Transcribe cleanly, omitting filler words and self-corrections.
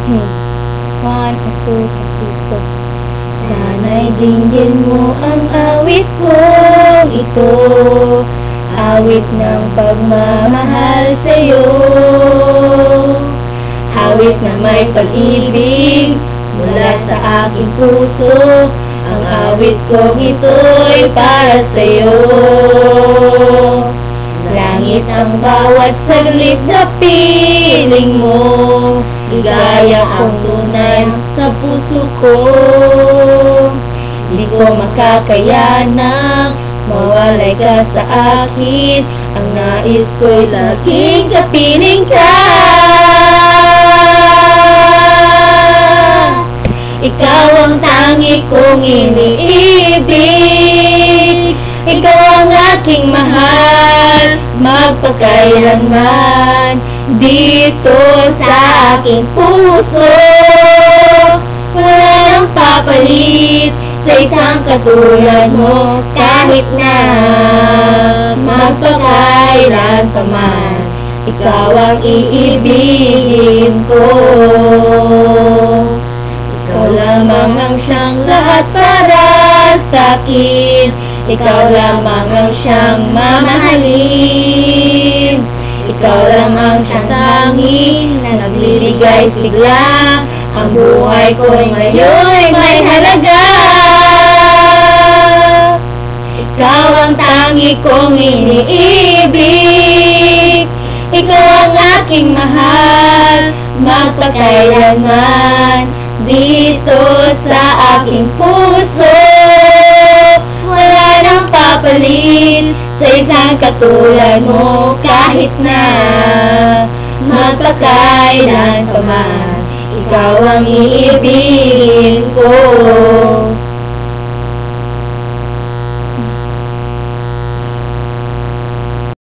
One, two, three, four. Sana'y dinggin mo ang awit kong ito, awit ng pagmamahal sa'yo, awit na may pag-ibig mula sa aking puso. Ang awit kong ito'y para sa'yo. Langit ang bawat saglit sa piling mo, ligaya ang tunay sa puso ko. Di ko makakayanang mawalay ka sa akin. Ang nais ko'y laging kapiling ka. Ikaw ang tangi kong iniibig, ikaw ang aking mahal, magpakailanman. Dito sa aking puso, wala nang papalit sa isang katulad mo. Kahit na magpakailan pa man, ikaw ang iibigin ko. Ikaw lamang ang siyang lahat para sa'kin, ikaw lamang ang siyang mamahalin. Ikaw lamang siyang tanging nagliligay sigla. Ang buhay ko ngayon'y may halaga. Ikaw ang tangi kong iniibig, ikaw ang aking mahal, magpakailanman. Dito sa aking puso, wala nang papalit sa isang katulad mo. Kahit na magpakailan pa man, ikaw ang iibigin ko.